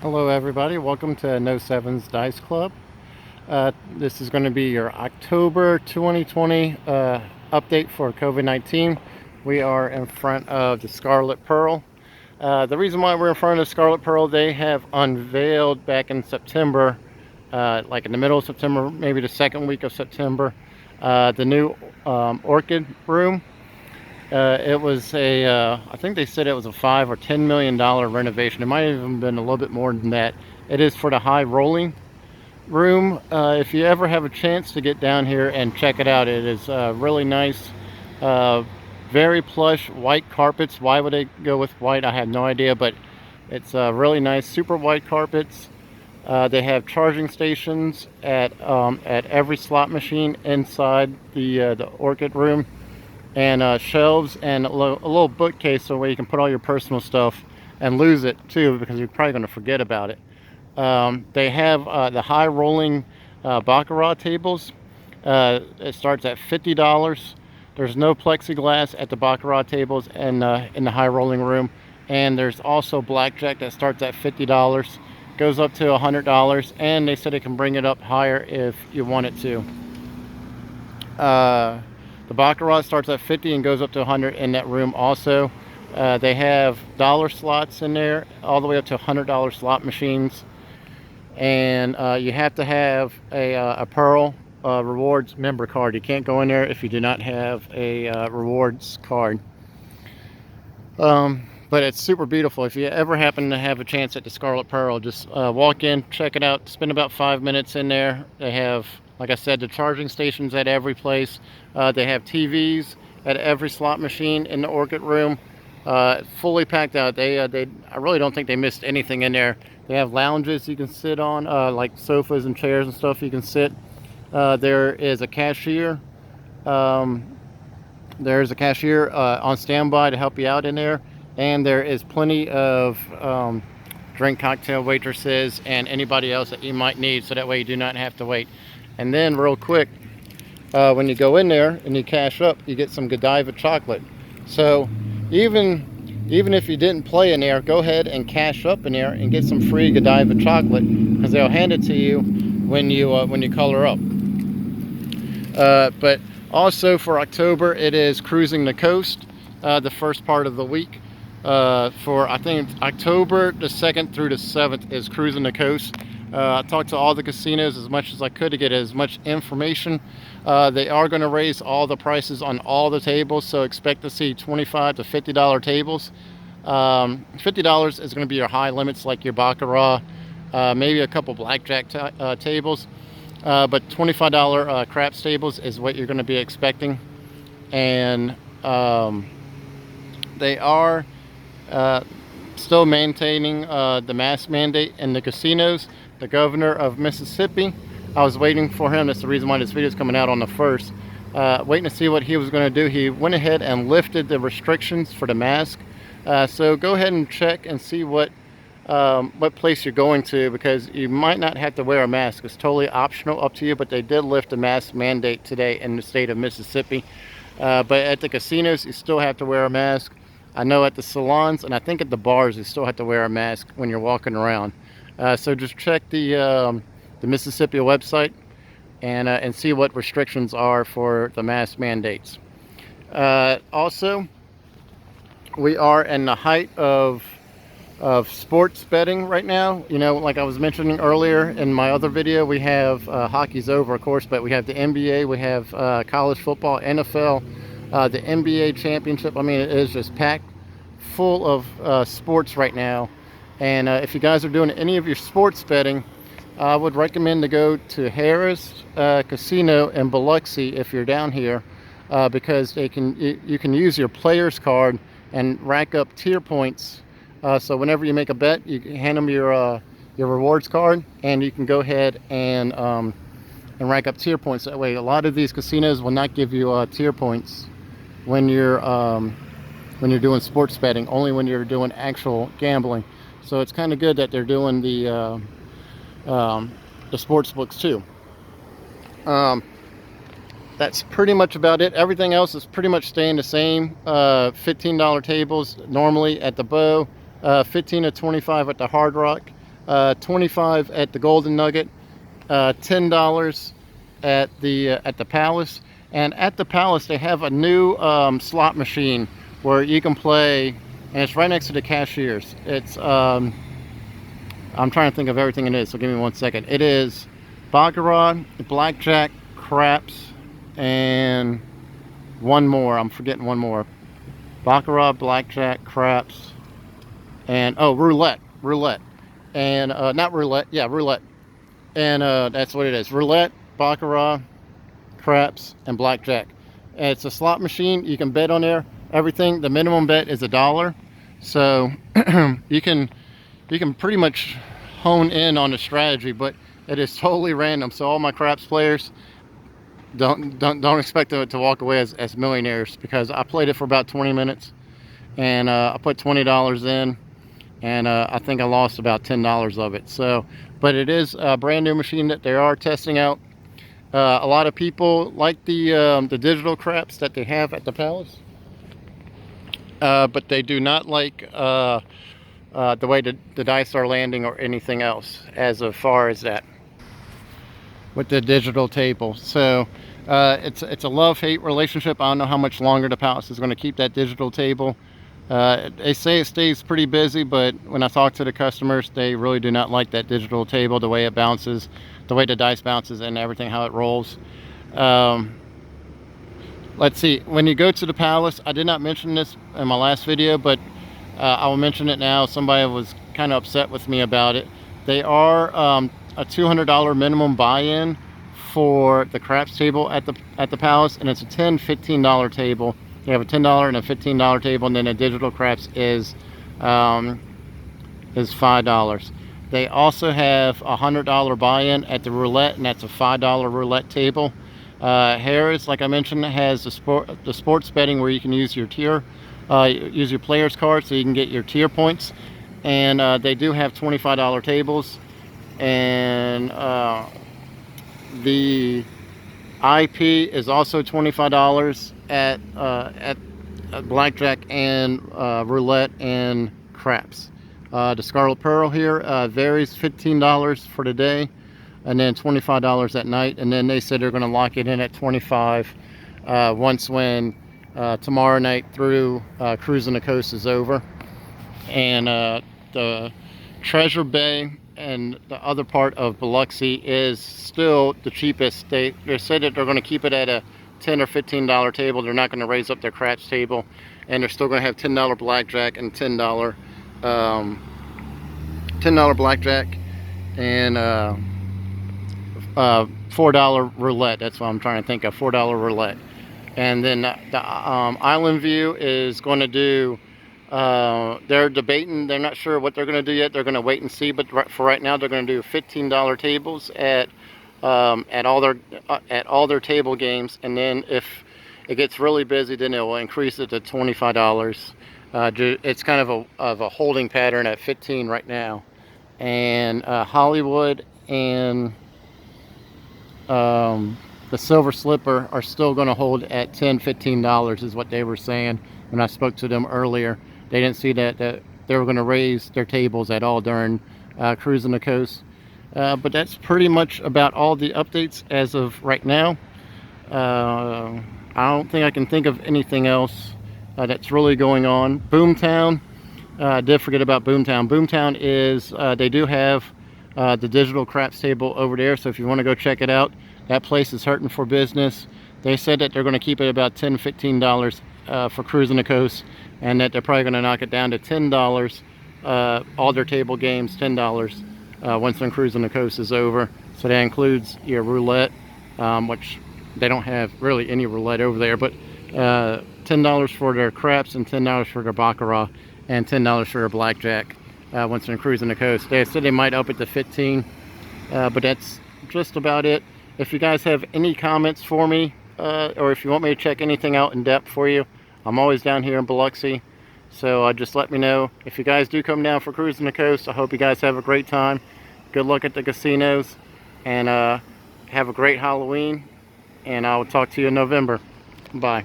Hello everybody, welcome to No Sevens Dice Club. This is going to be your October 2020 update for COVID-19. We are in front of the Scarlet Pearl. The reason why we're in front of the Scarlet Pearl, they have unveiled back in September, like in the middle of September, maybe the second week of September, the new orchid room. It was I think they said it was a $5 or $10 million renovation. It might have even been a little bit more than that. It is for the high rolling room. If you ever have a chance to get down here and check it out, it is really nice. Uh, Very plush white carpets. Why would they go with white? I have no idea, but it's really nice, super white carpets. They have charging stations at every slot machine inside the orchid room, and shelves and a little bookcase so where you can put all your personal stuff and lose it too, because you're probably going to forget about it. They have the high rolling baccarat tables. It starts at $50. There's no plexiglass at the baccarat tables and in the high rolling room, and there's also blackjack that starts at $50, goes up to $100, and they said it can bring it up higher if you want it to. The baccarat starts at 50 and goes up to 100 in that room also. They have dollar slots in there all the way up to $100 slot machines, and you have to have a Pearl rewards member card. You can't go in there if you do not have a rewards card. But it's super beautiful. If you ever happen to have a chance at the Scarlet Pearl, just walk in, check it out, spend about 5 minutes in there. They have, like I said, the charging stations at every place. They have TVs at every slot machine in the orchid room. Fully packed out. I really don't think they missed anything in there. They have lounges you can sit on, like sofas and chairs and stuff you can sit. There is a cashier. There's a cashier on standby to help you out in there. And there is plenty of drink cocktail waitresses and anybody else that you might need, so that way you do not have to wait. And then real quick, when you go in there and you cash up, you get some Godiva chocolate. So even if you didn't play in there, go ahead and cash up in there and get some free Godiva chocolate, because they'll hand it to you when you color up. But also for October, it is Cruising the Coast, the first part of the week. For I think October the 2nd through the 7th is Cruising the Coast. I talked to all the casinos as much as I could to get as much information. They are going to raise all the prices on all the tables, so expect to see $25 to $50 tables. $50 is going to be your high limits, like your baccarat, maybe a couple blackjack tables, but $25 craps tables is what you're going to be expecting. And they are still maintaining the mask mandate in the casinos. The governor of Mississippi, I was waiting for him. That's the reason why this video is coming out on the 1st. Waiting to see what he was going to do. He went ahead and lifted the restrictions for the mask. So go ahead and check and see what place you're going to, because you might not have to wear a mask. It's totally optional, up to you, but they did lift the mask mandate today in the state of Mississippi. But at the casinos, you still have to wear a mask. I know at the salons and I think at the bars, you still have to wear a mask when you're walking around. So just check the Mississippi website and see what restrictions are for the mask mandates. Also, we are in the height of sports betting right now. You know, like I was mentioning earlier in my other video, we have hockey's over, of course, but we have the NBA, we have college football, NFL, the NBA championship. I mean, it is just packed full of sports right now. And if you guys are doing any of your sports betting, I would recommend to go to Harrah's Casino in Biloxi if you're down here, because you can use your player's card and rack up tier points. So whenever you make a bet, you can hand them your rewards card, and you can go ahead and rack up tier points. That way, a lot of these casinos will not give you tier points when you're doing sports betting. Only when you're doing actual gambling. So it's kind of good that they're doing the sports books too. That's pretty much about it. Everything else is pretty much staying the same. $15 tables normally at the Beau, 15 to 25 at the Hard Rock. $25 at the Golden Nugget, $10 at the Palace. And at the Palace they have a new slot machine where you can play, and it's right next to the cashiers. It's I'm trying to think of everything it is, so give me 1 second. It is baccarat, blackjack, craps, and one more. I'm forgetting one more. Baccarat, blackjack, craps, and oh, roulette, and not roulette, yeah, roulette, and that's what it is. Roulette, baccarat, craps, and blackjack. And it's a slot machine. You can bet on there. Everything. The minimum bet is $1, so you can pretty much hone in on the strategy, but it is totally random. So all my craps players, don't expect them to walk away as millionaires, because I played it for about 20 minutes and I put $20 in, and I think I lost about $10 of it. So, but it is a brand new machine that they are testing out. A lot of people like the digital craps that they have at the Palace, but they do not like the way the dice are landing or anything else as far as that with the digital table. So it's a love-hate relationship. I don't know how much longer the Palace is going to keep that digital table. They say it stays pretty busy, but when I talk to the customers, they really do not like that digital table, the way it bounces, the way the dice bounces, and everything, how it rolls. Let's see, when you go to the Palace, I did not mention this in my last video, but I will mention it now. Somebody was kind of upset with me about it. They are a $200 minimum buy-in for the craps table at the Palace, and it's a $10-15 table. You have a $10 and a $15 table, and then the digital craps is $5. They also have a $100 buy-in at the roulette, and that's a $5 roulette table. Harrah's, like I mentioned, has the sports betting where you can use your tier, use your player's card, so you can get your tier points. And they do have $25 tables, and the IP is also $25 at blackjack and roulette and craps. The Scarlet Pearl here varies $15 for the day, and then $25 at night. And then they said they're going to lock it in at $25 once when tomorrow night through Cruisin the Coast is over. And the Treasure Bay and the other part of Biloxi is still the cheapest. They said that they're going to keep it at a $10 or $15 table. They're not going to raise up their craps table, and they're still going to have $10 blackjack and $10 blackjack and $4 roulette. That's what I'm trying to think of, $4 roulette. And then the Island View is going to do, they're debating, they're not sure what they're going to do yet. They're going to wait and see, but for right now they're going to do $15 tables at all their table games, and then if it gets really busy, then it will increase it to $25. It's kind of a holding pattern at 15 right now. And Hollywood and the Silver Slipper are still going to hold at $10-15 is what they were saying when I spoke to them earlier. They didn't see that they were going to raise their tables at all during Cruisin the Coast. But that's pretty much about all the updates as of right now. I don't think I can think of anything else that's really going on. Boomtown, I did forget about Boomtown. Boomtown is, they do have the digital craps table over there, so if you want to go check it out, that place is hurting for business. They said that they're going to keep it about $10-15 for Cruisin the Coast, and that they're probably going to knock it down to $10, all their table games, $10 once when Cruisin the Coast is over. So that includes your roulette, which they don't have really any roulette over there, but $10 for their craps and $10 for their baccarat and $10 for their blackjack once they're Cruisin the Coast. They said they might up it to 15, but that's just about it. If you guys have any comments for me, or if you want me to check anything out in depth for you, I'm always down here in Biloxi, so just let me know. If you guys do come down for Cruisin the Coast, I hope you guys have a great time. Good luck at the casinos, and have a great Halloween, and I'll talk to you in November. Bye.